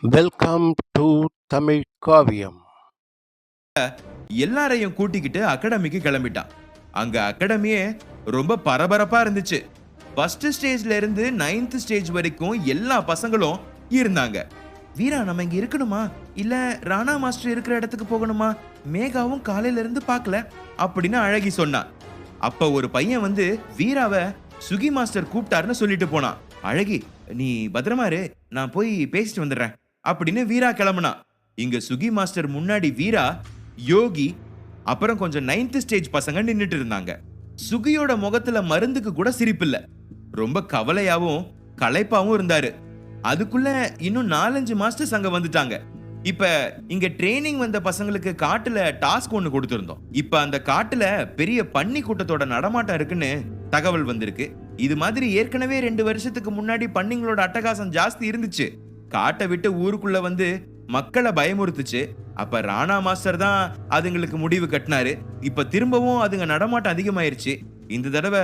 Welcome to Tamil காவியம். எல்லாரையும் கூட்டிக்கிட்டு அகாடமிக்கு கிளம்பிட்டான். அங்க அகாடமியே ரொம்ப பரபரப்பா இருந்துச்சு. ஃபர்ஸ்ட் ஸ்டேஜ்ல இருந்து 9th ஸ்டேஜ் வரைக்கும் எல்லா பசங்களும் இருந்தாங்க. வீரா, நம்ம இங்க இருக்கணுமா இல்ல ராணா மாஸ்டர் இருக்கிற இடத்துக்கு போகணுமா? மேகாவும் காலையில இருந்து பார்க்கல அப்படின்னு அழகி சொன்னான். அப்ப ஒரு பையன் வந்து வீராவை சுகி மாஸ்டர் கூப்பிட்டாருன்னு சொல்லிட்டு போனான். அழகி, நீ பத்திரமா இரு, நான் போய் பேசிட்டு வந்துடுறேன் அப்படின்னு வீரா கிளம்புனா. இங்க சுகி மாஸ்டர் முன்னாடி வீரா, யோகி, அப்புறம் கொஞ்சம் 9th ஸ்டேஜ் பசங்க நின்னுட்டு இருந்தாங்க. சுகியோட முகத்துல மருந்துக்கு கூட சிரிப்பில்ல. ரொம்ப கவலையாவும் களைப்பாவும் இருந்தாரு. அதுக்குள்ள இன்னும் 4-5 மாஸ்டர்ஸ் அங்க வந்துட்டாங்க. இப்ப இங்க ட்ரெயினிங் வந்த பசங்களுக்கு காட்டுல டாஸ்க் ஒன்னு கொடுத்திருந்தோம். இப்ப அந்த காட்டுல பெரிய பன்னி கூட்டத்தோட நடமாட்டம் இருக்குன்னு தகவல் வந்திருக்கு. இது மாதிரி ஏற்கனவே 2 வருஷத்துக்கு முன்னாடி பன்னிங்களோட அட்டகாசம் ஜாஸ்தி இருந்துச்சு. காட்டை விட்டு ஊருக்குள்ள வந்து மக்களை பயமுறுத்துச்சு. அப்ப ராணா மாஸ்டர் தான் அதுங்களுக்கு முடிவு கட்டினாரு. இப்ப திரும்பவும் அதுங்க நடமாட்டம் அதிகமாயிருச்சு. இந்த தடவை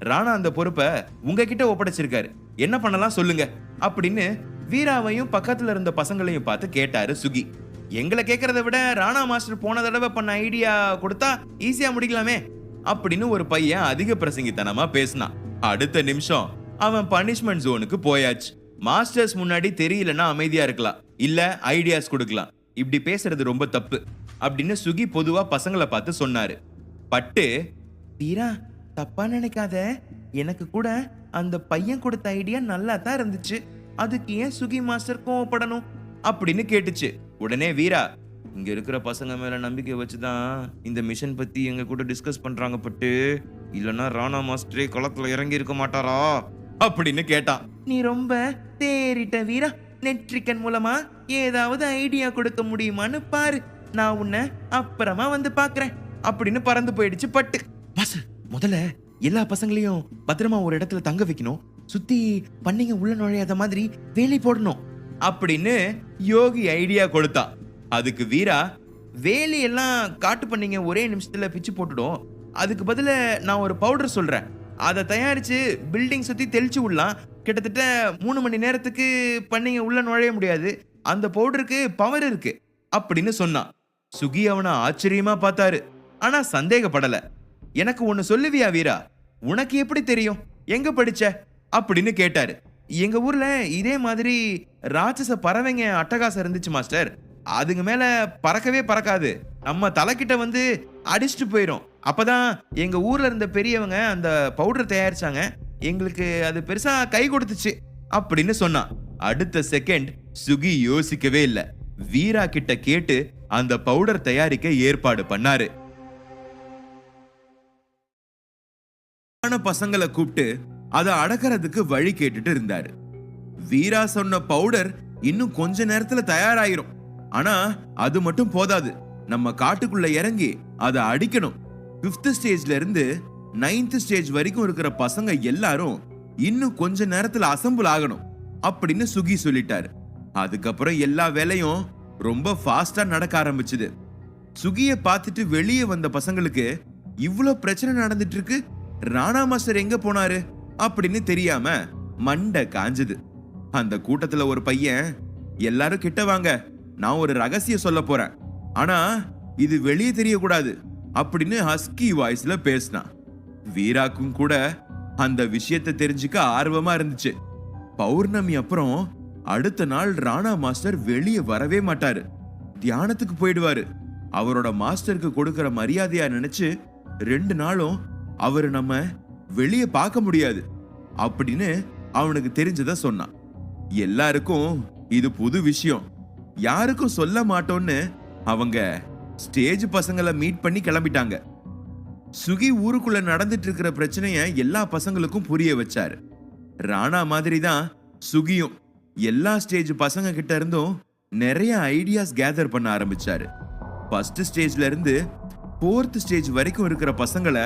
ராணா அந்த பொறுப்பை உங்ககிட்ட ஒப்படைச்சிருக்காரு. என்ன பண்ணலாம் சொல்லுங்க அப்படின்னு வீராவையும் பக்கத்துல இருந்த பசங்களையும் பார்த்து கேட்டாரு சுகி. எங்களை கேட்கறத விட ராணா மாஸ்டர் போன தடவை பண்ண ஐடியா கொடுத்தா ஈஸியா முடிக்கலாமே அப்படின்னு ஒரு பையன் அதிக பிரசங்கித்தனமா பேசினான். அடுத்த நிமிஷம் அவன் பனிஷ்மெண்ட் ஜோனுக்கு போயாச்சு. மாஸ்டர்ஸ் முன்னாடி தெரியலன்னா அமைதியா இருக்கலாம், இல்ல ஐடியாஸ் கொடுக்கலாம். இப்படி பேசுறது ரொம்ப தப்பு அப்படின்னு சுகி பொதுவா பசங்களை பார்த்து சொன்னாரு. பட்டு, வீரா தப்பா நினைக்காத, எனக்கு கூட அந்த பையன் கொடுத்த ஐடியா நல்லா தான் இருந்துச்சு, அதுக்கு ஏன் சுகி மாஸ்டர் கோவப்படணும் அப்படின்னு கேட்டுச்சு. உடனே வீரா, இங்க இருக்கிற பசங்க மேல நம்பிக்கை வச்சுதான் இந்த மிஷன் பத்தி எங்க கூட டிஸ்கஸ் பண்றாங்க பட்டு, இல்லனா ராணா மாஸ்டரே களத்துல இறங்கி இருக்க மாட்டாரா அப்படின்னு கேட்டான். நீ ரொம்ப தேறிட்ட வீரா, நெட்ரிக்கன் மூலமா ஏதாவது ஐடியா கொடுக்க முடியுமான்னு பாரு, நான் உன்னை அப்புறமா வந்து பாக்குறேன் அப்படின்னு பறந்து போயிடுச்சு பட்டு. மாஸ்டர், முதல்ல எல்லா பசங்களையும் பத்திரமா ஒரு இடத்துல தங்க வைக்கணும், சுத்தி பண்ணிங்க உள்ள நுழையாத மாதிரி வேலி போடணும் அப்படின்னு யோகி ஐடியா கொடுத்தா. அதுக்கு வீரா, வேலி எல்லாம் காட்டு பண்ணிங்க ஒரே நிமிஷத்துல பிச்சு போட்டுடும், அதுக்கு பதில நான் ஒரு பவுடர் சொல்றேன், அதை தயாரிச்சு பில்டிங் சுத்தி தெளிச்சு விடலாம். கிட்டத்தட்ட 3 மணி நேரத்துக்கு பண்ணிங்க உள்ள நுழைய முடியாது, அந்த பவுடருக்கு பவர் இருக்கு அப்படின்னு சொன்னான். சுகி அவனை ஆச்சரியமா பார்த்தாரு, ஆனா சந்தேகப்படல. எனக்கு ஒன்னு சொல்லுவியா வீரா, உனக்கு எப்படி தெரியும், எங்க படிச்ச அப்படின்னு கேட்டாரு. எங்க ஊர்ல இதே மாதிரி ராட்சச பறவைங்க அட்டகாசம் இருந்துச்சு மாஸ்டர், அதுங்க மேல பறக்கவே பறக்காது, நம்ம தலைக்கிட்ட வந்து அடிச்சுட்டு போயிடும். அப்பதான் எங்க ஊர்ல இருந்த பெரியவங்க அந்த பவுடர் தயாரிச்சாங்க, எங்களுக்கு அது பெருசா கை கொடுத்துச்சு அப்படின்னு சொன்னான். அடுத்த செகண்ட் சுகி யோசிக்கவே இல்ல, வீரா கிட்ட கேட்டு அந்த பவுடர் தயாரிக்க ஏற்பாடு பண்ணாரு. பசங்களை கூப்பிட்டு அதை அடக்கிறதுக்கு வழி கேட்டுட்டு இருந்தாரு. வீரா சொன்ன பவுடர் இன்னும் கொஞ்ச நேரத்துல தயாராயிரும், ஆனா அது மட்டும் போதாது, நம்ம காட்டுக்குள்ள இறங்கி அதை அடிக்கணும். 5th ஸ்டேஜ்ல இருந்து 9th ஸ்டேஜ் வரைக்கும் இருக்கிற பசங்க எல்லாரும் இன்னும் கொஞ்ச நேரத்துல அசம்பிள் ஆகணும் அப்படின்னு சுகி சொல்லிட்டாரு. அதுக்கப்புறம் எல்லா வேலையும் ரொம்ப ஃபாஸ்டா நடக்க ஆரம்பிச்சுது. சுகிய பார்த்துட்டு வெளியே வந்த பசங்களுக்கு இவ்வளவு பிரச்சனை நடந்துட்டு இருக்கு, ராணா மாஸ்டர் எங்க போனாரு அப்படின்னு தெரியாம மண்டை காஞ்சது. அந்த கூட்டத்துல ஒரு பையன், எல்லாரும் கிட்ட வாங்க, நான் ஒரு ரகசியம் சொல்ல போறேன், ஆனா இது வெளியே தெரியக்கூடாது அப்படின்னு ஹஸ்கி வாய்ஸ்ல பேசினான். வீராக்கும் கூட அந்த விஷயத்தை தெரிஞ்சுக்க ஆர்வமா இருந்துச்சு. பௌர்ணமி அப்புறம் அடுத்த நாள் ராணா மாஸ்டர் வெளியே வரவே மாட்டாரு, தியானத்துக்கு போயிடுவாரு. அவரோட மாஸ்டருக்கு கொடுக்கிற மரியாதையா நினைச்சு 2 நாளும் அவரு நம்ம வெளியே பார்க்க முடியாது அப்படின்னு அவனுக்கு தெரிஞ்சத சொன்னான். எல்லாருக்கும் இது புது விஷயம், யாருக்கும் சொல்ல மாட்டோம்னு அவங்க ஸ்டேஜ் பசங்களை மீட் பண்ணி கிளம்பிட்டாங்க. சுகி ஊருக்குள்ள நடந்துட்டு இருக்கிற பிரச்சனைய எல்லா பசங்களுக்கும் புரிய வச்சாரு. ராணா மாதிரி தான் சுகியும் எல்லா ஸ்டேஜ் பசங்க கிட்ட இருந்தும் நிறைய ஐடியாஸ் கேதர் பண்ண ஆரம்பிச்சாரு. ஃபர்ஸ்ட் ஸ்டேஜ்ல இருந்து 4th ஸ்டேஜ் வரைக்கும் இருக்கிற பசங்களை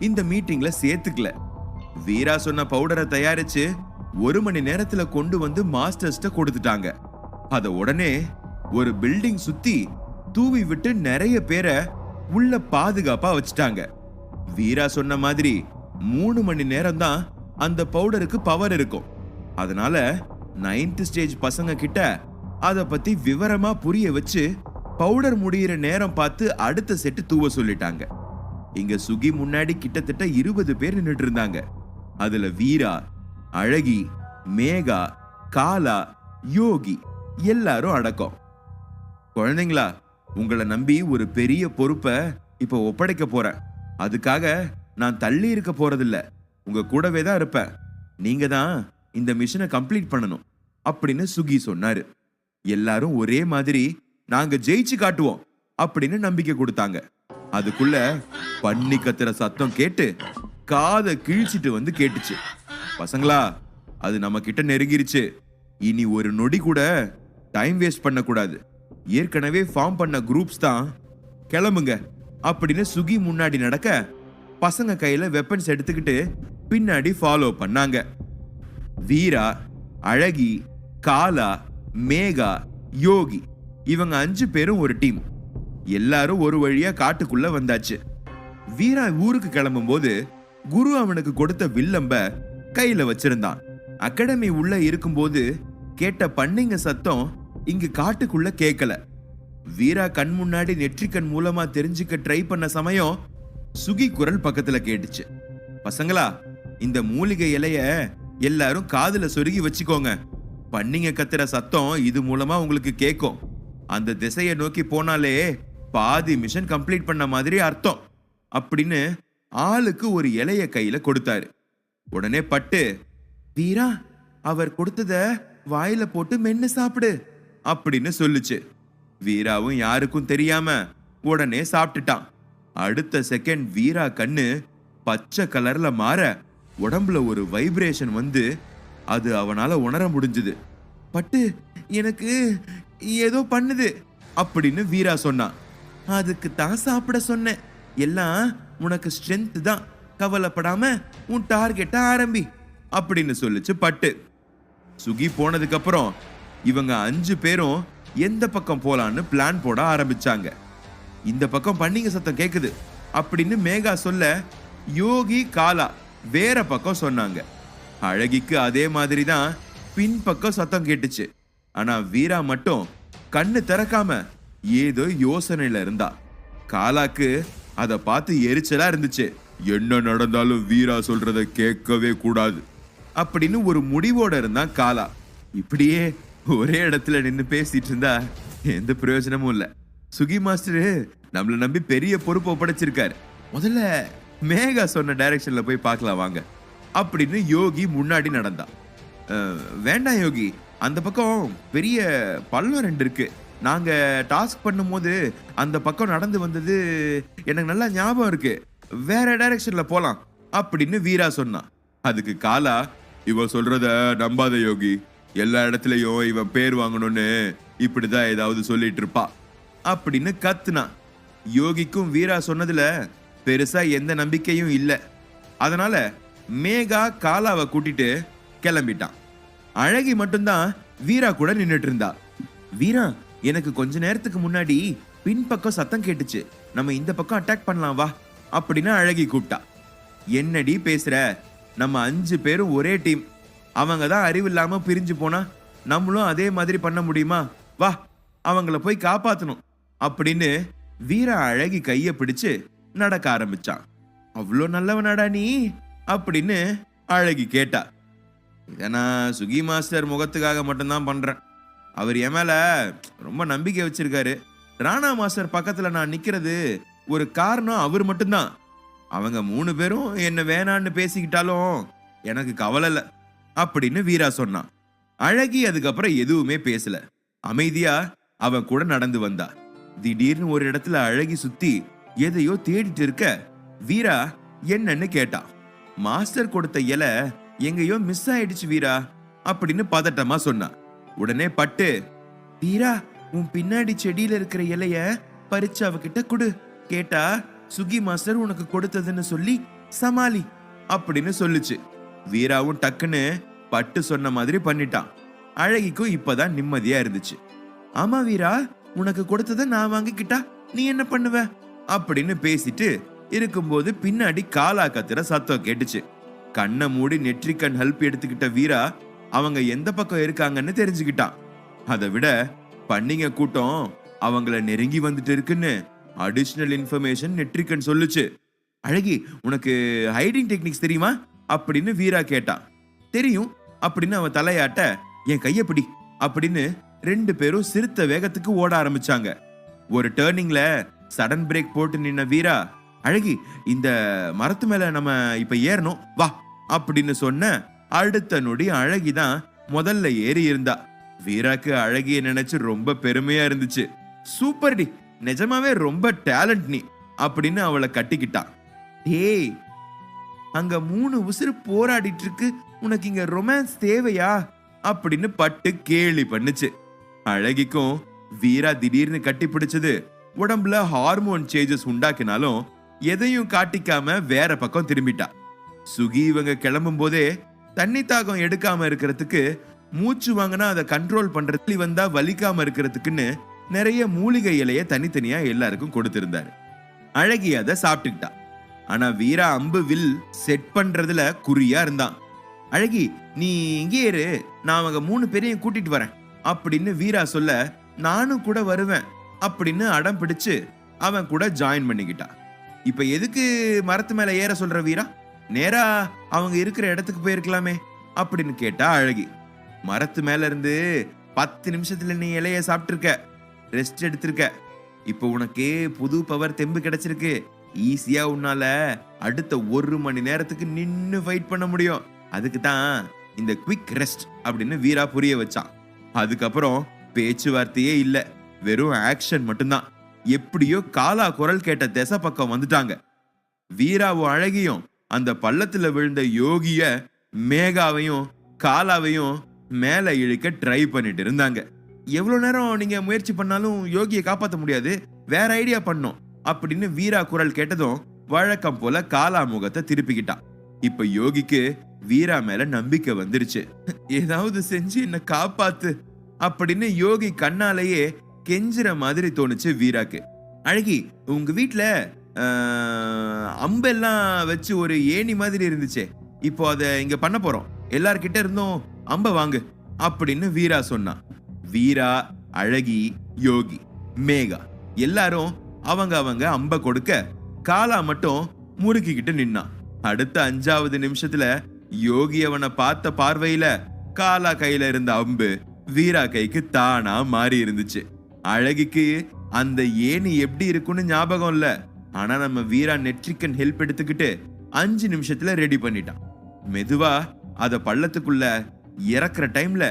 இந்த மீட்டிங்ல சேர்த்துக்கல. வீரா சொன்ன பவுடரை தயாரிச்சு 1 மணி நேரத்துல கொண்டு வந்து மாஸ்டர்ஸ்ட கொடுத்துட்டாங்க. அத உடனே ஒரு பில்டிங் சுத்தி தூவி விட்டு நிறைய பேரை உள்ள பாதுகாப்பா வச்சுட்டாங்க. வீரா சொன்ன மாதிரி 3 மணி நேரம் தான் அந்த பவுடருக்கு பவர் இருக்கும். அதனால 9th ஸ்டேஜ் பசங்க கிட்ட அத பத்தி விவரமா புரிய வச்சு பவுடர் முடியிற நேரம் பார்த்து அடுத்த செட்டு தூவ சொல்லிட்டாங்க. இங்க சுகி முன்னாடி கிட்டத்தட்ட 20 பேர் நின்னுட்டு இருந்தாங்க. அதுல வீரா, அழகி, மேகா, காலா, யோகி எல்லாரும் அடக்கம். குழந்தைங்களா, உங்களை நம்பி ஒரு பெரிய பொறுப்பை இப்ப ஒப்படைக்க போறேன். அதுக்காக நான் தள்ளி இருக்க போறதில்ல, உங்க கூடவே தான் இருப்பேன். நீங்க தான் இந்த மிஷனை கம்ப்ளீட் பண்ணணும் அப்படின்னு சுகி சொன்னாரு. எல்லாரும் ஒரே மாதிரி நாங்க ஜெயிச்சு காட்டுவோம் அப்படின்னு நம்பிக்கை கொடுத்தாங்க. அதுக்குள்ள பன்னி கத்துற சத்தம் கேட்டு காதை கிழிச்சிட்டு வந்து கேட்டுச்சு. பசங்களா, அது நம்ம கிட்ட நெருங்கிருச்சு. இனி ஒரு நொடி கூட டைம் வேஸ்ட் பண்ண கூடாது. ஏற்கனவே ஃபார்ம் பண்ண குரூப்ஸ் தான் கிளம்புங்க அப்படின்னு சுகி முன்னாடி நடக்க பசங்க கையில வெப்பன்ஸ் எடுத்துக்கிட்டு பின்னாடி ஃபாலோ பண்ணாங்க. வீரா, அழகி, காலா, மேகா, யோகி இவங்க 5 பேரும் ஒரு டீம். எல்லாரும் ஒரு வழியா காட்டுக்குள்ள வந்தாச்சு. வீரா ஊருக்கு கிளம்பும் போது குரு அவனுக்கு கொடுத்த வில்லம்ப கையில வச்சிருந்தான். அகாடமி உள்ள இருக்கும்போது கேட்ட பன்னிங்க சத்தம் இங்கு காட்டுக்குள்ள கேட்கல. வீரா கண் முன்னாடி நெற்றிக்கண் மூலமா தெரிஞ்சுக்க ட்ரை பண்ண சமயம் சுகி குரல் பக்கத்துல கேட்டுச்சு. பசங்களா, இந்த மூலிகை இலைய எல்லாரும் காதுல சொருகி வச்சுக்கோங்க. பன்னிங்க கத்துற சத்தம் இது மூலமா உங்களுக்கு கேட்கும். அந்த திசையை நோக்கி போனாலே பாதி மிஷன் கம்ப்ளீட் பண்ண மாதிரி அர்த்தம் அப்படின்னு ஆளுக்கு ஒரு இலைய கையில கொடுத்தாரு. உடனே பட்டு, வீரா, அவர் கொடுத்தத வாயில போட்டு மென்னு சாப்பிடு அப்படின்னு சொல்லுச்சு. வீராவும் யாருக்கும் தெரியாம உடனே சாப்பிட்டுட்டான். அடுத்த செகண்ட் வீரா கண்ணு பச்சை கலர்ல மாற உடம்புல ஒரு வைப்ரேஷன் வந்து அது அவனால உணர முடிஞ்சது. பட்டு, எனக்கு ஏதோ பண்ணுது அப்படின்னு வீரா சொன்னான். அதுக்கு தான் சாப்பிட சொன்னேன். எல்லாம் உனக்கு ஸ்ட்ரென்த் தான், கவலைப்படாம உன் டார்கெட்ட ஆரம்பி அப்படின்னு சொல்லுச்சு பட்டு. சுகி போனதுக்கு அப்புறம் இவங்க 5 பேரும் எந்த பக்கம் போலான்னு பிளான் போட ஆரம்பிச்சாங்க. இந்த பக்கம் பன்னிங்க சத்தம் கேக்குது அப்படின்னு மேகா சொல்ல யோகி, காலா வேற பக்கம் சொன்னாங்க. அழகிக்கு அதே மாதிரி தான் பின்பக்கம் சத்தம் கேட்டுச்சு. ஆனா வீரா மட்டும் கண்ணு திறக்காம ஏதோ யோசனையில இருந்தா. காலாக்கு அத பார்த்து எரிச்சலா இருந்துச்சு. என்ன நடந்தாலும் வீரா சொல்றத கேட்கவே கூடாது அப்படின்னு ஒரு முடிவோட இருந்தான் காலா. இப்படியே ஒரே இடத்துல நின்னு பேசிட்டு இருந்தா எந்த பிரயோஜனமும் இல்ல. சுகி மாஸ்டர் நம்மள நம்பி பெரிய பொறுப்பு ஒப்படைச்சிருக்காரு. முதல்ல மேகா சொன்ன டைரக்ஷன்ல போய் பார்க்கலாம் வாங்க அப்படின்னு யோகி முன்னாடி நடந்தான். வேண்டாம் யோகி, அந்த பக்கம் பெரிய பள்ளம் 2 இருக்கு. நாங்க டாஸ்க் பண்ணும்போது அந்த பக்கம் நடந்து வந்தது எனக்கு நல்லா ஞாபகம் இருக்கு. வேற டைரக்ஷன்ல போலாம் அப்படின்னு வீரா சொன்னான். அதுக்கு காலா, இவன் சொல்றத நம்பாத யோகி, எல்லா இடத்துலயும் இவன் பேர் வாங்கணும்னு இப்படிதான் ஏதாவது சொல்லிட்டு இருப்பா அப்படின்னு கத்துனான். யோகிக்கும் வீரா சொன்னதுல பெருசா எந்த நம்பிக்கையும் இல்ல. அதனால மேகா காலாவை கூட்டிட்டு கிளம்பிட்டான். அழகி மட்டும்தான் வீரா கூட நின்னுட்டு இருந்தா. வீரா, எனக்கு கொஞ்ச நேரத்துக்கு முன்னாடி பின்பக்கம் சத்தம் கேட்டுச்சு, நம்ம இந்த பக்கம் அட்டாக் பண்ணலாம் வா அப்படின்னு அழகி கூப்பிட்டா. என்னடி பேசுற? நம்ம 5 பேரும் ஒரே டீம். அவங்க தான் அறிவில்லாம பிரிஞ்சு போனா நம்மளும் அதே மாதிரி பண்ண முடியுமா? வா, அவங்கள போய் காப்பாத்தணும் அப்படின்னு வீரா அழகி கைய பிடிச்சு நடக்க ஆரம்பிச்சான். அவ்வளோ நல்லவனாடா நீ அப்படின்னு அழகி கேட்டா. இத நான் சுகி மாஸ்டர் முகத்துக்காக மட்டும்தான் பண்றேன். அவர் என் மேல ரொம்ப நம்பிக்கை வச்சிருக்காரு. ராணா மாஸ்டர் பக்கத்துல நான் நிக்கிறது ஒரு காரணம் அவர் மட்டும்தான். அவங்க 3 பேரும் என்ன வேணான்னு பேசிக்கிட்டாலும் எனக்கு கவலை இல்ல அப்படின்னு வீரா சொன்னான். அழகி அதுக்கப்புறம் எதுவுமே பேசல. அமைதியா அவன் கூட நடந்து வந்தா. திடீர்னு ஒரு இடத்துல அழகி சுத்தி எதையோ தேடிட்டு இருக்க வீரா என்னன்னு கேட்டா. மாஸ்டர் கொடுத்த இலை எங்கேயோ மிஸ் ஆயிடுச்சு வீரா அப்படின்னு பதட்டமா சொன்னா. உடனே பட்டு, வீரா, உன் பின்னாடி செடியில இருக்கிற இலைய பறிச்சு அவகிட்ட கொடு. கேட்டா சுகி மாஸ்டர் உனக்கு கொடுத்ததுன்னு சொல்லி சமாளி அப்படின்னு சொல்லுச்சு. வீராவும் டக்குன்னு பட்டு சொன்ன மாதிரி பண்ணிட்டான். அழகிக்கும் இப்பதான் நிம்மதியா இருந்துச்சு. ஆமா வீரா, உனக்கு கொடுத்தத நான் வாங்கிக்கிட்டா நீ என்ன பண்ணுவ அப்படின்னு பேசிட்டு இருக்கும்போது பின்னாடி காலா கத்துற சத்தம் கேட்டுச்சு. கண்ணை மூடி நெற்றிக்கண் ஹெல்ப் எடுத்துக்கிட்ட வீரா அவங்க எந்த பக்கம் இருக்காங்கன்னு தெரிஞ்சுக்கிட்டான். அதை விட பண்ணிங்க கூட்டம் அவங்கள நெருங்கி வந்துட்டு இருக்குன்னு அடிஷனல் இன்ஃபர்மேஷன் நெட்ரிக்கன் சொல்லுச்சு. அழகி, உனக்கு ஹைடிங் டெக்னிக்ஸ் தெரியுமா அப்படின்னு வீரா கேட்டான். தெரியும் அப்படின்னு அவன் தலையாட்ட, என் கையப்பிடி அப்படின்னு 2 பேரும் சிறுத்த வேகத்துக்கு ஓட ஆரம்பிச்சாங்க. ஒரு டர்னிங்ல சடன் பிரேக் போட்டு நின்ன வீரா, அழகி இந்த மரத்து மேல நம்ம இப்ப ஏறணும் வா அப்படின்னு சொன்ன அடுத்த நொடி அழகிதான் முதல்ல ஏறி இருந்தா. வீராக்கு அழகிய நினைச்சு ரொம்ப பெருமையா இருந்துச்சு. சூப்பர் டி, நிஜமாவே ரொம்ப டேலண்ட் நீ அப்படின்னு அவளை கட்டிக்கிட்டான். ஏய், அங்க 3 உசுறு போராடிட்டு இருக்கு, உனக்கு இங்க ரொமான்ஸ் தேவையா அப்படின்னு பட்டு கேலி பண்ணுச்சு. அழகிக்கும் வீரா திடீர்னு கட்டி பிடிச்சது உடம்புல ஹார்மோன் சேஞ்சஸ் உண்டாக்கினாலும் எதையும் காட்டிக்காம வேற பக்கம் திரும்பிட்டா. சுகி இவங்க கிளம்பும் போதே தண்ணி தாகம் எடுக்காம இருக்கிறதுக்கு, மூச்சு வாங்கினா அதை கண்ட்ரோல் பண்றது வந்தா வலிக்காம இருக்கிறதுக்குன்னு நிறைய மூலிகை இலைய தனித்தனியா எல்லாருக்கும் கொடுத்திருந்தாரு. அழகி அதை சாப்பிட்டுக்கிட்டா. ஆனா வீரா அம்பு வில் செட் பண்றதுல குறியா இருந்தான். அழகி, நீ இங்கே இரு, நான் அவங்க 3 பேரையும் கூட்டிட்டு வரேன் அப்படின்னு வீரா சொல்ல, நானும் கூட வருவேன் அப்படின்னு அடம் பிடிச்சு அவன் கூட ஜாயின் பண்ணிக்கிட்டான். இப்ப எதுக்கு மரத்து மேல ஏற சொல்ற வீரா, நேரா அவங்க இருக்கிற இடத்துக்கு போயிருக்கலாமே அப்படின்னு கேட்டா அழகி. மரத்து மேல இருந்து 10 நிமிஷத்துல நீ இலைய சாப்பிட்டிருக்க, ரெஸ்ட் எடுத்திருக்க, இப்போ உனக்கு புது பவர் தெம்பு கிடைச்சிருக்கு, ஈஸியா உன்னால அடுத்த 1 மணி நேரத்துக்கு நின்னு ஃபைட் பண்ண முடியும், அதுக்கு தான் இந்த குவிக் ரெஸ்ட் அப்படின்னு வீரா புரிய வச்சான். அதுக்கப்புறம் பேச்சுவார்த்தையே இல்ல, வெறும் ஆக்ஷன் மட்டும்தான். எப்படியோ காலா குரல் கேட்ட திசை பக்கம் வந்துட்டாங்க. வீராவும் அழகியும் அந்த பள்ளத்துல விழுந்த யோகிய, மேகாவையும் காலாவையும் மேல இழுக்க ட்ரை பண்ணிட்டு இருந்தாங்க. எவ்வளவு நேரம் நீங்க முயற்சி பண்ணாலும் யோகியை காப்பாற்ற முடியாது, வேற ஐடியா பண்ணோம் அப்படின்னு வீரா குரல் கேட்டதும் வழக்கம் போல காலா முகத்தை திருப்பிக்கிட்டான். இப்ப யோகிக்கு வீரா மேல நம்பிக்கை வந்துருச்சு. ஏதாவது செஞ்சு என்ன காப்பாத்து அப்படின்னு யோகி கண்ணாலேயே கெஞ்சுற மாதிரி தோணுச்சு வீராக்கு. அழகி, உங்க வீட்டுல அம்பெல்லாம் வச்சு ஒரு ஏணி மாதிரி இருந்துச்சே, இப்போ அதை இங்க பண்ண போறோம், எல்லார்கிட்ட இருந்தும் அம்ப வாங்கு அப்படின்னு வீரா சொன்னான். வீரா, அழகி, யோகி, மேகா எல்லாரும் அவங்க அம்ப கொடுக்க, காலா மட்டும் முறுக்கிக்கிட்டு நின்னான். அடுத்த 5வது நிமிஷத்துல யோகி அவனை பார்த்த பார்வையில காலா கையில இருந்த அம்பு வீரா கைக்கு தானா மாறி இருந்துச்சு. அழகிக்கு அந்த ஏணி எப்படி இருக்குன்னு ஞாபகம் இல்ல, ஆனா நம்ம வீரா நெட்ரிக்கன் ஹெல்ப் எடுத்துக்கிட்டு 5 நிமிஷத்துல ரெடி பண்ணிட்டான். மெதுவா அத பள்ளத்துக்குள்ள இறக்குற டைம்ல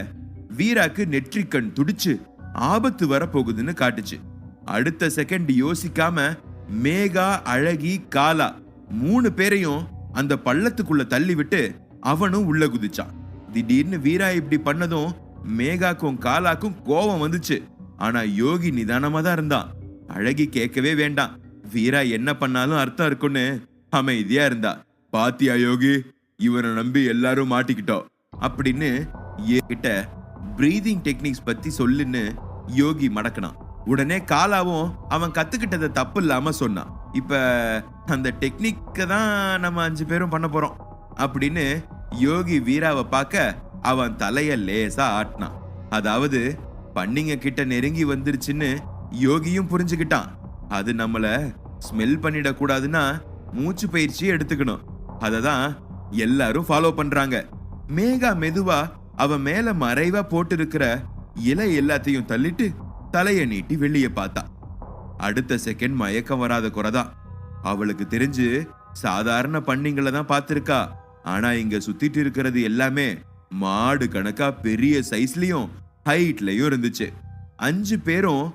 வீராக்கு நெட்ரிக்கன் துடிச்சு ஆபத்து வர போகுதுன்னு காட்டுச்சு. அடுத்த செகண்ட் யோசிக்காம மேகா, அழகி, காலா 3 பேரையும் அந்த பள்ளத்துக்குள்ள தள்ளி விட்டு அவனும் உள்ள குதிச்சான். திடீர்னு வீரா இப்படி பண்ணதும் மேகாக்கும் காலாக்கும் கோபம் வந்துச்சு. ஆனா யோகி நிதானமா தான் இருந்தான். அழகி கேட்கவே வேண்டாம், வீரா என்ன பண்ணாலும் அர்த்தம் இருக்குன்னு அமைதியா இருந்தா. பாத்தியா யோகி, இவனை நம்பி எல்லாரும் மாட்டிக்கிட்டோம் அப்படின்னு கிட்ட பிரீதிங் டெக்னிக்ஸ் பத்தி சொல்லுன்னு யோகி மடக்கினான். உடனே காலாவும் அவன் கத்துக்கிட்டதை தப்பு இல்லாம சொன்னான். இப்ப அந்த டெக்னிக்க தான் நம்ம 5 பேரும் பண்ண போறோம் அப்படின்னு யோகி வீராவை பார்க்க அவன் தலைய லேசா ஆட்டினான். அதாவது பண்ணிங்க கிட்ட நெருங்கி வந்துருச்சுன்னு யோகியும் புரிஞ்சுக்கிட்டான். அது நம்மள ஸ்மெல் பண்ணிட கூடாதுன்னா மூச்சு பயிற்சி எடுத்துக்கணும். அததான் எல்லாரும் ஃபாலோ பண்றாங்க. மேகா மெதுவா அவன் மேல மறைவா போட்டு இருக்கிற இலை எல்லாத்தையும் தள்ளிட்டு தலைய நீட்டி வெளியே பார்த்தா. அடுத்த செகண்ட் மயக்கம் வராத குறைதான். அவளுக்கு தெரிஞ்சு சாதாரண பண்ணிங்களை தான் பார்த்திருக்கா. ஆனா இங்க சுத்திட்டு இருக்கிறது எல்லாமே மாடு கணக்கா பெரிய சைஸ்லயும் ஹைட்லயும் இருந்துச்சு. 5 பேரும்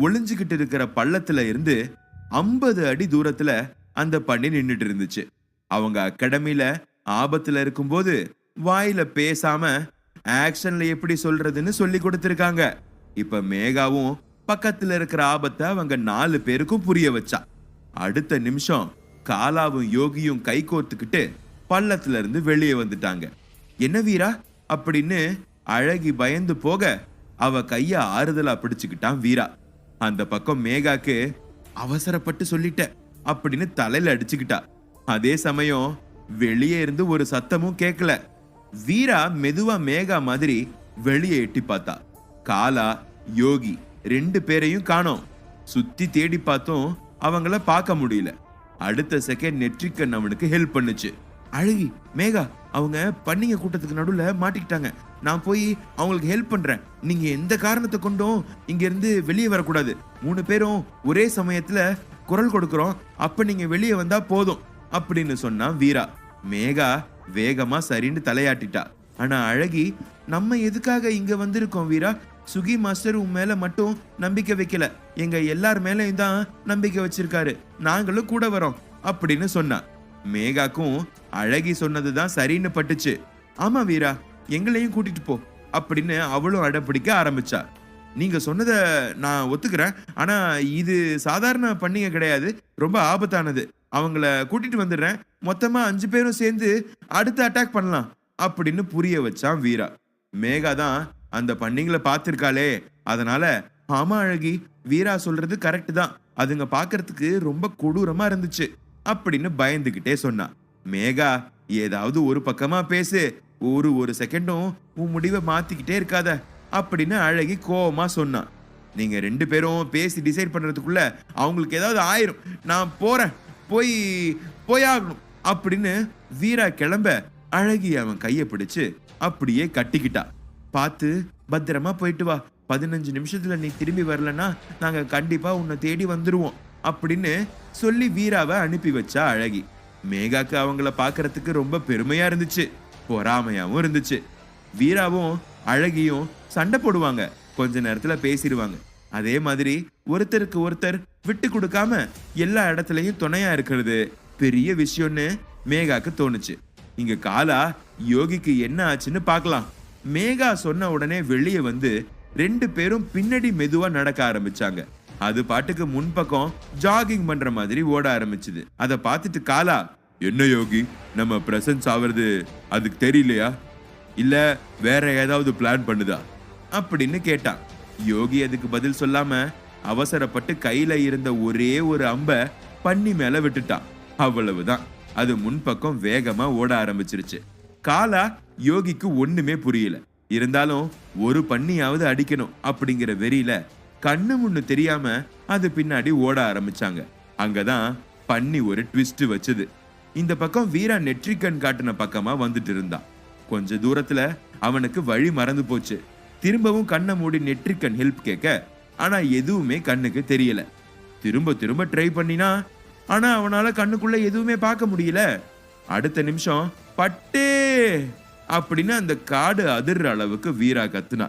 ஒளிஞ்சுகிட்டு இருக்கிற பள்ளத்துல இருந்து 50 அடி தூரத்துல அந்த பண்ணி நின்னுட்டு இருந்துச்சு. அவங்க அகாடமில ஆபத்துல இருக்கும்போது வாயில பேசாம ஆக்ஷன்ல எப்படி சொல்றதுன்னு சொல்லி கொடுத்திருக்காங்க. இப்ப மேகாவும் பக்கத்துல இருக்கிற ஆபத்தை அவங்க 4 பேருக்கும் புரிய வச்சா. அடுத்த நிமிஷம் காலாவும் யோகியும் கை கோர்த்துக்கிட்டு பள்ளத்துல இருந்து வெளியே வந்துட்டாங்க. என்ன வீரா அப்படின்னு அழகி பயந்து போக அவ கைய ஆறுதலா பிடிச்சுக்கிட்டான் வீரா. அந்த பக்கம் மேகாக்கு அவசரப்பட்டு சொல்லிட்ட அப்படின்னு தலையில அடிச்சுக்கிட்டா. அதே சமயம் வெளியே இருந்து ஒரு சத்தமும் கேட்கல. வீரா மெதுவா மேகா மாதிரி வெளியே எட்டி பார்த்தா. காலா, யோகி 2 பேரையும் காணோம். சுத்தி தேடி பார்த்தோம், அவங்கள பார்க்க முடியல. அடுத்த செகண்ட் நெற்றிக்கண் அவனுக்கு ஹெல்ப் பண்ணுச்சு. அழகி, மேகா அவங்க பன்னிங்க கூட்டத்துக்கு நடுவுல மாட்டிக்கிட்டாங்க. நான் போய் அவங்களுக்கு ஹெல்ப் பண்றேன். நீங்க எந்த காரணத்தை கொண்டும் இங்க இருந்து வெளியே வரக்கூடாது. 3 பேரும் ஒரே சமயத்துல குரல் கொடுக்கிறோம். அப்ப நீங்க வெளியே வந்தா போதும் அப்படின்னு சொன்னா வீரா. மேகா வேகமா சரின்னு தலையாட்டிட்டா. ஆனா அழகி, நம்ம எதுக்காக இங்க வந்திருக்கோம் வீரா? சுகி மாஸ்டர் உன் மேல மட்டும் நம்பிக்கை வைக்கல, எங்க எல்லார் மேலையும் தான் நம்பிக்கை வச்சிருக்காரு. நாங்களும் கூட வரோம் அப்படின்னு சொன்னா. மேகாக்கும் அழகி சொன்னதுதான் சரின்னு பட்டுச்சு. ஆமா வீரா, எங்களையும் கூட்டிட்டு போ அப்படின்னு அவளும் அடம்பிடிக்க ஆரம்பிச்சா. நீங்க சொன்னதை நான் ஒத்துக்கிறேன். ஆனா இது சாதாரண பண்டிகை கிடையாது, ரொம்ப ஆபத்தானது. அவங்கள கூட்டிட்டு வந்துடுறேன். மொத்தமா 5 பேரும் சேர்ந்து அடுத்து அட்டாக் பண்ணலாம் அப்படின்னு புரிய வச்சான் வீரா. மேகா தான் அந்த பண்டிகளை பார்த்திருக்காளே, அதனால ஆமா அழகி, வீரா சொல்றது கரெக்ட் தான், அதுங்க பாக்குறதுக்கு ரொம்ப கொடூரமா இருந்துச்சு அப்படின்னு பயந்துகிட்டே சொன்னா. மேகா, ஏதாவது ஒரு பக்கமா பேசு, ஒரு செகண்டும் உன் முடிவை மாத்திக்கிட்டே இருக்காத அப்படின்னு அழகி கோவமா சொன்னா. நீங்க 2 பேரும் பேசி டிசைட் பண்றதுக்குள்ள அவங்களுக்கு ஏதாவது ஆயிரும். நான் போறேன், போயாகணும் அப்படின்னு வீரா கிளம்ப அழகி அவன் கையை பிடிச்சு அப்படியே கட்டிக்கிட்டா. பார்த்து பத்திரமா போயிட்டு வா, 15 நிமிஷத்துல நீ திரும்பி வரலன்னா நாங்க கண்டிப்பா உன்னை தேடி வந்துருவோம் அப்படின்னு சொல்லி வீராவை அனுப்பி வச்சா அழகி. மேகாக்கு அவங்கள பாக்குறதுக்கு ரொம்ப பெருமையா இருந்துச்சு, பொறாமையாவும் இருந்துச்சு. வீராவும் அழகியும் சண்டை போடுவாங்க, கொஞ்ச நேரத்துல பேசிடுவாங்க. அதே மாதிரி ஒருத்தருக்கு ஒருத்தர் விட்டு கொடுக்காம எல்லா இடத்துலயும் துணையா இருக்கிறது பெரிய விஷயம்னு மேகாக்கு தோணுச்சு. இங்க காலா, யோகிக்கு என்ன ஆச்சுன்னு பார்க்கலாம். மேகா சொன்ன உடனே வெளியே வந்து 2 பேரும் பின்னாடி மெதுவா நடக்க ஆரம்பிச்சாங்க. அது பாட்டுக்கு முன்பக்கம் ஜாகிங் பண்ற மாதிரி ஓட ஆரம்பிச்சுது. அதை பார்த்துட்டு காலா, என்ன யோகி, நம்ம பிரசன்ஸ் ஆவறது அதுக்கு தெரியலையா, இல்ல வேற ஏதாவது பிளான் பண்ணுதா அப்படின்னு கேட்டான். யோகி அதுக்கு பதில் சொல்லாம அவசரப்பட்டு கையில இருந்த ஒரே ஒரு அம்ப பன்னி மேல விட்டுட்டான். அவ்வளவுதான், அது முன்பக்கம் வேகமா ஓட ஆரம்பிச்சிருச்சு. காலா யோகிக்கு ஒண்ணுமே புரியல. இருந்தாலும் ஒரு பன்னியாவது அடிக்கணும் அப்படிங்கிற வெறியில கண்ணு முன்னு தெரியாம அது பின்னாடி ஓட ஆரம்பிச்சாங்க. அங்கதான் பன்னி ஒரு ட்விஸ்ட் வச்சது. இந்த பக்கம் வீரா நெற்றிக்கண் காட்டின பக்கமா வந்துட்டு இருந்தான். கொஞ்ச தூரத்துல அவனுக்கு வழி மறந்து போச்சு. திரும்பவும் கண்ணை மூடி நெற்றிக்கண் ஹெல்ப் கேட்க, ஆனா எதுவுமே கண்ணுக்கு தெரியல. திரும்ப திரும்ப ட்ரை பண்ணினா, ஆனா அவனால கண்ணுக்குள்ள எதுவுமே பார்க்க முடியல. அடுத்த நிமிஷம் பட்டே அப்படின்னு அந்த காடு அதிர்ற அளவுக்கு வீரா கத்துனா.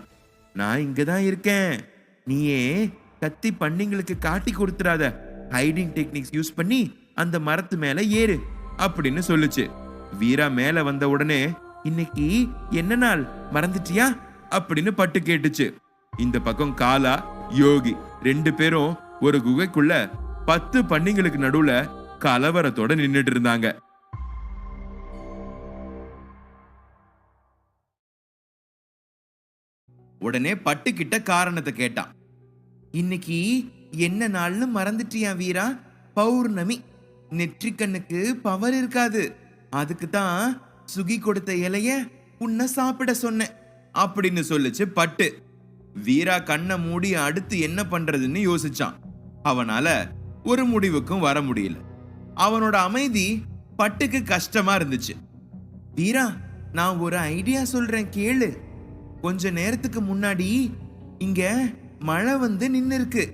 நான் இங்கதான் இருக்கேன், நீயே கத்தி பன்னிங்களுக்கு காட்டி கொடுத்துறாத, ஹைடிங் டெக்னிக்ஸ் யூஸ் பண்ணி அந்த மரத்து மேல ஏறு அப்படின்னு சொல்லுச்சு. வீரா மேல வந்த உடனே, இன்னைக்கு என்ன நாள் மறந்துட்டியா அப்படின்னு பட்டு கேட்டுச்சு. இந்த பக்கம் காலா, யோகி 2 பேரும் ஒரு குகைக்குள்ள 10 பன்னிங்களுக்கு நடுவுல கலவரத்தோட நின்னுட்டு இருந்தாங்க. உடனே பட்டு கிட்ட காரணத்தை கேட்டான். இன்னைக்கு என்ன நாள்னு மறந்துட்டியா வீரா? பௌர்ணமி, நெற்றிக்கண்ணுக்கு பவர் இருக்காது, அதுக்கு தான் சுகி கொடுத்த இலைய உன்னை சாப்பிட சொன்னேன் அப்படின்னு சொல்லுச்சு பட்டு. வீரா கண்ணை மூடி அடுத்து என்ன பண்றதுன்னு யோசிச்சான். அவனால ஒரு முடிவுக்கும் வர முடியல. அவனோட அமைதி பட்டுக்கு கஷ்டமா இருந்துச்சு. வீரா, நான் ஒரு ஐடியா சொல்றேன் கேளு. கொஞ்ச நேரத்துக்கு முன்னாடி இங்க மழை வந்து நின்னு இருக்கு.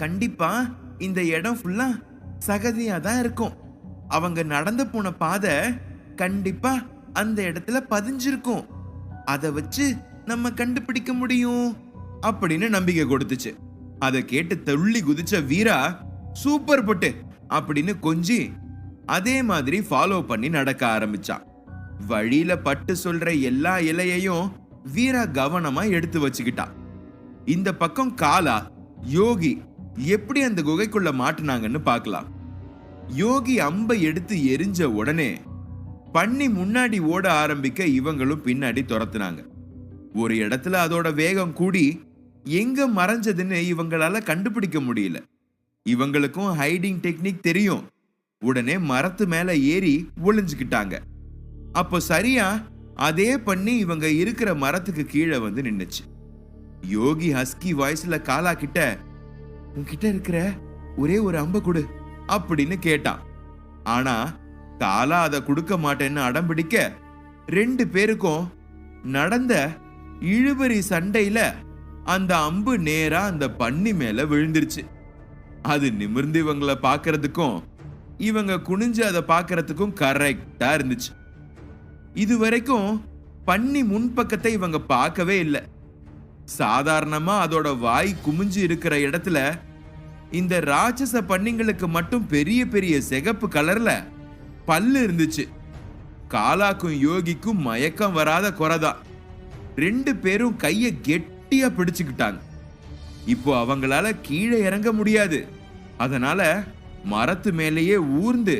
கண்டிப்பா இந்த இடம் ஃபுல்லா சகதியா தான் இருக்கும். அவங்க நடந்து போன பாதை கண்டிப்பா அந்த இடத்துல பதிஞ்சிருக்கும். அதை வச்சு நம்ம கண்டுபிடிக்க முடியும் அப்படின்னு நம்பிக்கை கொடுத்துச்சு. அதை கேட்டு துள்ளி குதிச்ச வீரா, சூப்பர் பட்டு அப்படின்னு கொஞ்சி அதே மாதிரி ஃபாலோ பண்ணி நடக்க ஆரம்பிச்சான். வழியில பட்டு சொல்ற எல்லா இலையையும் வீரா கவனமா எடுத்து வச்சுக்கிட்டான். இந்த பக்கம் காலா, யோகி எப்படி அந்த குகைக்குள்ள மாட்டினாங்கன்னு பார்க்கலாம். யோகி அம்பை எடுத்து எரிஞ்ச உடனே பன்னி முன்னாடி ஓட ஆரம்பிக்க இவங்களும் பின்னாடி துரத்துனாங்க. ஒரு இடத்துல அதோட வேகம் கூடி எங்க மறைஞ்சதுன்னு இவங்களால கண்டுபிடிக்க முடியல. இவங்களுக்கும் ஹைடிங் டெக்னிக் தெரியும். உடனே மரத்து மேல ஏறி ஒளிஞ்சுக்கிட்டாங்க. அப்போ சரியா அதே பண்ணி இவங்க இருக்கிற மரத்துக்கு கீழே வந்து நின்னுச்சு. யோகி ஹஸ்கி வாய்ஸ்ல காலா கிட்ட, உன்கிட்ட இருக்கிற ஒரே ஒரு அம்ப கொடு அப்படின்னு கேட்டான். ஆனா காலா அதை கொடுக்க மாட்டேன்னு அடம்பிடிக்க 2 பேருக்கும் நடந்த இழுபறி சண்டையில அந்த அம்பு நேரா அந்த பன்னி மேல விழுந்துருச்சு. அது நிமிர்ந்து இவங்களை பாக்குறதுக்கும் இவங்க குனிஞ்சு அதை பாக்குறதுக்கும் கரெக்டா இருந்துச்சு. இது வரைக்கும் பன்னி முன்பக்கத்தை இவங்க பார்க்கவே இல்லை. சாதாரணமா அதோட வாய் குமிஞ்சு இருக்கிற இடத்துல இந்த ராட்சச பன்னிங்களுக்கு மட்டும் பெரிய பெரிய சிகப்பு கலர்ல பல்லு இருந்துச்சு. காலாக்கும் யோகிக்கும் மயக்கம் வராத குறைதான். 2 பேரும் கைய கெட்டியா பிடிச்சுக்கிட்டாங்க. இப்போ அவங்களால கீழே இறங்க முடியாது. அதனால மரத்து மேலேயே ஊர்ந்து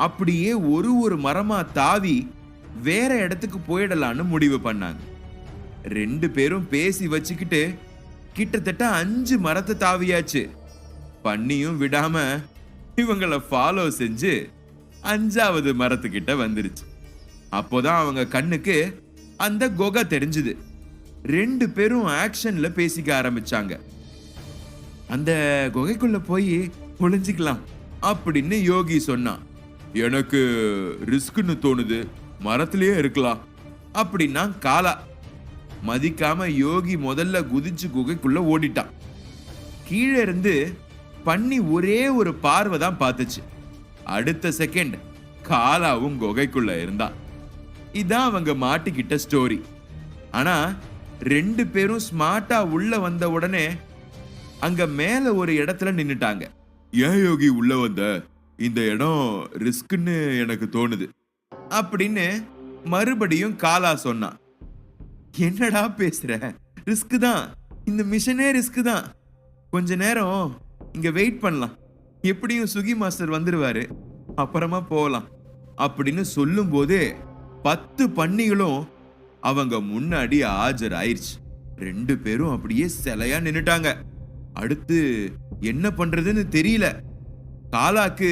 அப்படியே ஒரு மரமா தாவி வேற இடத்துக்கு போயிடலான்னு முடிவு பண்ணாங்க. 2 பேரும் பேசி வச்சுக்கிட்டு கிட்டத்தட்ட 5 மரத்தை தாவியாச்சு. பன்னியும் விடாம இவங்களை ஃபாலோ செஞ்சு 5வது மரத்துக்கிட்ட வந்துருச்சு. அப்போதான் அவங்க கண்ணுக்கு அந்த குகை தெரிஞ்சுது. 2 பேரும் ஆக்ஷன்ல பேசிக்க ஆரம்பிச்சாங்க. அந்த குகைக்குள்ள போய் ஒளிஞ்சிக்கலாம் அப்படின்னு யோகி சொன்னான். எனக்கு ரிஸ்க்னு தோணுது, மரத்திலேயே இருக்கலாம் அப்படின்னா காலா. மதிக்காம யோகி முதல்ல குதிச்சு குகைக்குள்ள ஓடிட்டான். கீழே இருந்து பன்னி ஒரே ஒரு பார்வை தான் பார்த்துச்சு. அடுத்த செகண்ட் காலாவும் குகைக்குள்ள இருந்தான். இதான் அவங்க மாட்டிக்கிட்ட ஸ்டோரி. ஆனா 2 பேரும் ஸ்மார்ட்டா உள்ள வந்த உடனே அங்க மேல ஒரு இடத்துல நின்னுட்டாங்க. ஏன் யோகி உள்ள வந்த? இந்த இடம் ரிஸ்க்னு எனக்கு தோணுது அப்படின்னு மறுபடியும் காலா சொன்னான். என்னடா பேசுற? ரிஸ்க் தான், இந்த மிஷனே ரிஸ்க் தான். கொஞ்ச நேரம் இங்க வெயிட் பண்ணலாம், எப்படியும் சுகி மாஸ்டர் வந்துருவாரு, அப்புறமா போகலாம் அப்படின்னு சொல்லும் போதே 10 பன்னிகளும் அவங்க முன்னாடி ஆஜர் ஆயிடுச்சு. 2 பேரும் அப்படியே சிலையா நின்னுட்டாங்க. அடுத்து என்ன பண்றதுன்னு தெரியல. காலாக்கு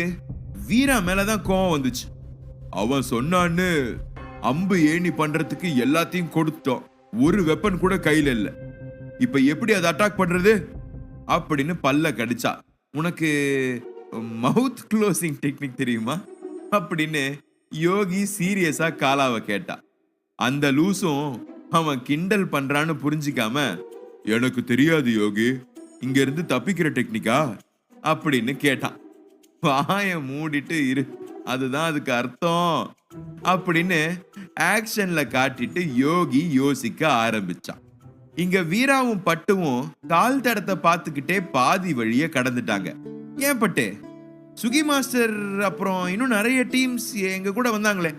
வீரா மேலதான் கோவம் வந்துச்சு. அவன் சொன்னான்னு அம்பு ஏணி பண்றதுக்கு எல்லாத்தையும் கொடுத்தோம், ஒரு வெப்பன் கூட கையில இல்ல, இப்ப எப்படி அதை அட்டாக் பண்றது அப்படின்னு பல்ல கடிச்சா. உனக்கு மவுத் க்ளோசிங் டெக்னிக் தெரியுமா அப்படின்னு யோகி சீரியஸா காலாவை கேட்டா. அந்த லூசும் அவன் கிண்டல் பண்றான்னு புரிஞ்சிக்காம, எனக்கு தெரியாது யோகி, இங்க இருந்து தப்பிக்கிற டெக்னிக்கா அப்படின்னு கேட்டான். வாய மூடிட்டு இரு, அதுதான் அதுக்கு அர்த்தம் அப்படின்னு ஆக்ஷன்ல காட்டிட்டு யோகி யோசிக்க ஆரம்பிச்சான். இங்க வீராவும் பட்டுவும் கால் தடத்தை பார்த்துக்கிட்டே பாதி வழிய கடந்துட்டாங்க. ஏன் பட்டு, சுகி மாஸ்டர் அப்புறம் இன்னும் நிறைய டீம்ஸ் எங்க கூட வந்தாங்களே,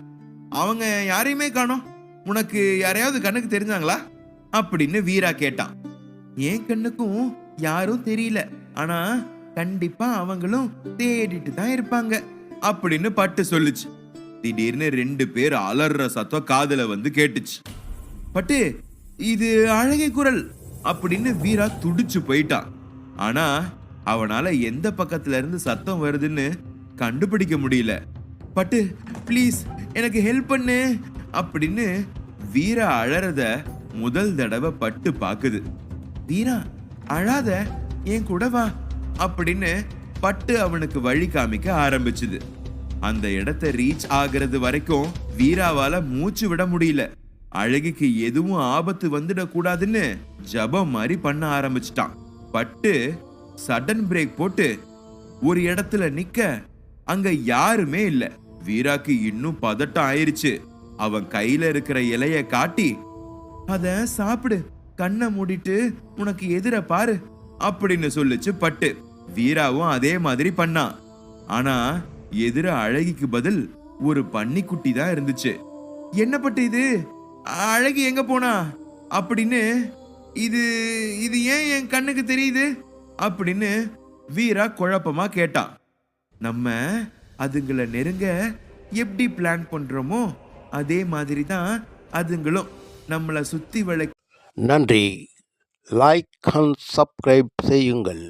அவங்க யாரையுமே காணோம், உனக்கு யாரையாவது கண்ணுக்கு தெரிஞ்சாங்களா அப்படின்னு வீரா கேட்டான். என் கண்ணுக்கும் யாரும் தெரியல, ஆனா கண்டிப்பா அவங்களும் தேடிட்டு தான் இருப்பாங்க அப்படின்னு பட்டு சொல்லுச்சு. திடீர்னு 2 பேர் அலற சத்தம் காதுல வந்து கேட்டுச்சு. பட்டு, இது அழகை குரல் அப்படின்னு வீரா துடிச்சு போயிட்டான். ஆனா அவனால எந்த பக்கத்துல இருந்து சத்தம் வருதுன்னு கண்டுபிடிக்க முடியல. பட்டு ப்ளீஸ் எனக்கு ஹெல்ப் பண்ணு அப்படின்னு வீரா அழறத முதல் தடவை பட்டு பாக்குது. வீரா அழாத, என் கூட வா அப்படின்னு பட்டு அவனுக்கு வழி காமிக்க ஆரம்பிச்சுது. அந்த இடத்தை ரீச் ஆகிறது வரைக்கும் வீராவால மூச்சு விட முடியல. அழகிக்கு எதுவும் ஆபத்து வந்துடக்கூடாதுன்னு ஜபம் மாதிரி பண்ண ஆரம்பிச்சிட்டான். பட்டு சடன் பிரேக் போட்டு ஒரு இடத்துல நிக்க அங்க யாருமே இல்ல. வீராக்கு இன்னும் பதட்டம் ஆயிருச்சு. அவன் கையில இருக்கிற இலைய காட்டி, அத சாப்பிடு, கண்ணை மூடிட்டு உனக்கு எதிர பாரு அப்படின்னு சொல்லுச்சு பட்டு. வீராவும் அதே மாதிரி பண்ணான். ஆனா எதிர அழகிக்கு பதில் ஒரு பன்னிக்குட்டி தான் இருந்துச்சு. என்ன பட்டு இது, அழகி எங்க போனா அப்படின்னு, இது இது ஏன் என் கண்ணுக்கு தெரியுது அப்படின்னு வீரா குழப்பமா கேட்டான். நம்ம அதுங்களை நெருங்க எப்படி பிளான் பண்றோமோ அதே மாதிரி தான் அதுங்களும் நம்மளை சுத்தி வளை. நன்றி. லைக் அண்ட் சப்ஸ்கிரைப் செய்யுங்கள்.